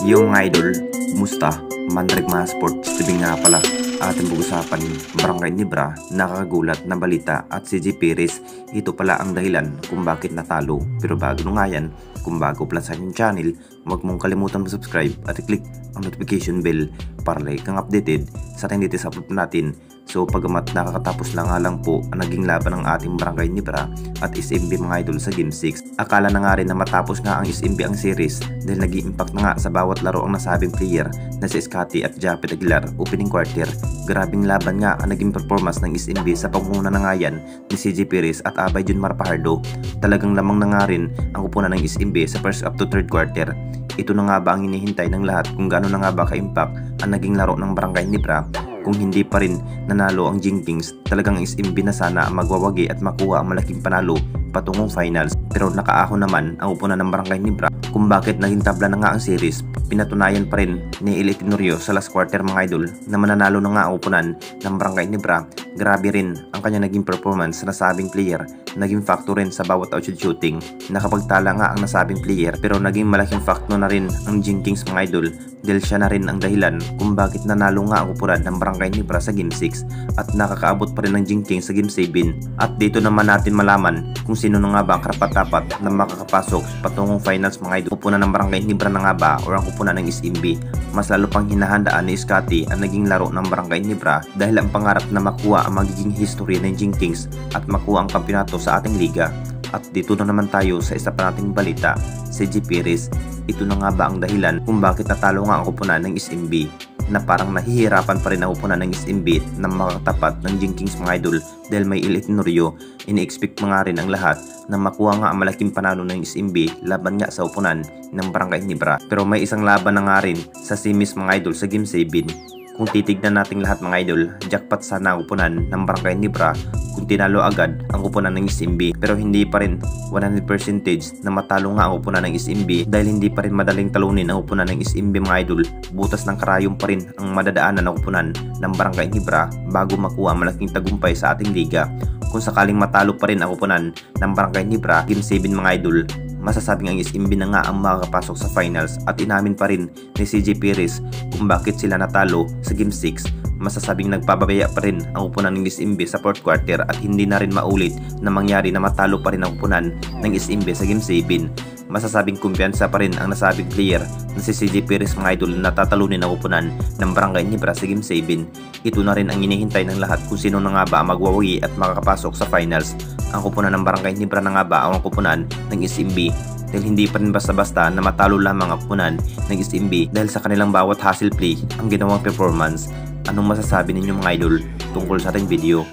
Yung mga idol, musta? Mandrake mga sports, tibing nga pala. Ating pag-usapan, Barangay Nibra, nakakagulat na balita at si G. Perez, ito pala ang dahilan kung bakit natalo. Pero bago nga yan, kung bago pala sa aking channel, huwag mong kalimutan mag-subscribe at i-click ang notification bell para like kang updated sa ating dito sa upload natin. So pagamat nakakatapos lang nga lang po ang naging laban ng ating Barangay Nibra at SMB mga idol sa Game 6, akala na nga rin na matapos nga ang SMB ang series dahil nag-i-impact na nga sa bawat laro ang nasabing player na si Scotty at Japet Aguilar opening quarter. Grabing laban nga ang naging performance ng SMB sa pangunguna na nga yan ni CJ Perez at Abay Junmar Pajardo. Talagang lamang na nga rin ang kupunan ng SMB sa first up to third quarter. Ito na nga ba ang hinihintay ng lahat kung gaano na nga ba ka-impact ang naging laro ng Barangay Nibra? Kung hindi pa rin nanalo ang Jinkings, talagang SMB na sana magwawagi at makuha ang malaking panalo patungong finals. Pero nakaahon naman ang upunan ng Barangay Nibra kung bakit naging tabla na nga ang series. Pinatunayan pa rin ni Eli Tenorio sa last quarter mga idol na mananalo na nga ang upunan ng Barangay Nibra. Grabe rin ang kanya naging performance sa nasabing player. Naging factor rin sa bawat outside shooting. Nakapagtala nga ang nasabing player pero naging malaking factor na rin ang Jinkings mga idol dahil siya na rin ang dahilan kung bakit nanalo nga ang upunan ng Barangay Nibra sa Game 6 at nakakaabot pa rin ng Jinkings sa Game 7. At dito naman natin malaman kung sino na nga ba ang karapat-dapat na makakapasok patungong finals mga idol. Upunan ng Barangay Nibra na nga ba o ang upunan ng SMB? Mas lalo pang hinahandaan ni Scotty ang naging laro ng Barangay Nibra dahil ang pangarap na makuha ang magiging history ng Jinkings at makuha ang kampeonato sa ating liga. At dito na naman tayo sa isa pa nating balita, si G. Perez. Ito na nga ba ang dahilan kung bakit natalo nga ang upunan ng SMB na parang nahihirapan pa rin ang upunan ng SMB na makatapat ng Jinkings mga idol dahil may Eli Tenorio. Ini-expect mga rin ang lahat na makuha nga ang malaking panalo ng SMB laban nga sa upunan ng Barangay Nibra. Pero may isang laban na nga rin sa semis mga idol sa Game 7. Kung titignan nating lahat mga idol, jackpot sana ang upunan ng Barangay Nibra kung tinalo agad ang upunan ng SMB. Pero hindi pa rin 100% na matalo nga ang upunan ng SMB dahil hindi pa rin madaling talunin ang upunan ng SMB mga idol. Butas ng karayom pa rin ang madadaanan ng upunan ng Barangay Nibra bago makuha ang malaking tagumpay sa ating liga. Kung sakaling matalo pa rin ang upunan ng Barangay Nibra, Game 7 mga idol, masasabing ang SMB na nga ang makakapasok sa finals at inamin pa rin ni CJ Perez kung bakit sila natalo sa Game 6. Masasabing nagpababaya pa rin ang upunan ng SMB sa fourth quarter at hindi na rin maulit na mangyari na matalo pa rin ang upunan ng SMB sa Game 7. Masasabing kumpiyansa pa rin ang nasabing player na si CJ Perez mga idol na tatalunin ang upunan ng Barangay Nibra sa Game 7. Ito na rin ang hinihintay ng lahat kung sino na nga ba ang magwawagi at makakapasok sa finals. Ang kupunan ng Barangay Nibra na nga ba ang kupunan ng SMB? Dahil hindi pa rin basta-basta na matalo lamang ang kupunan ng SMB dahil sa kanilang bawat hustle play ang ginawang performance. Anong masasabi ninyo mga idol tungkol sa ating video?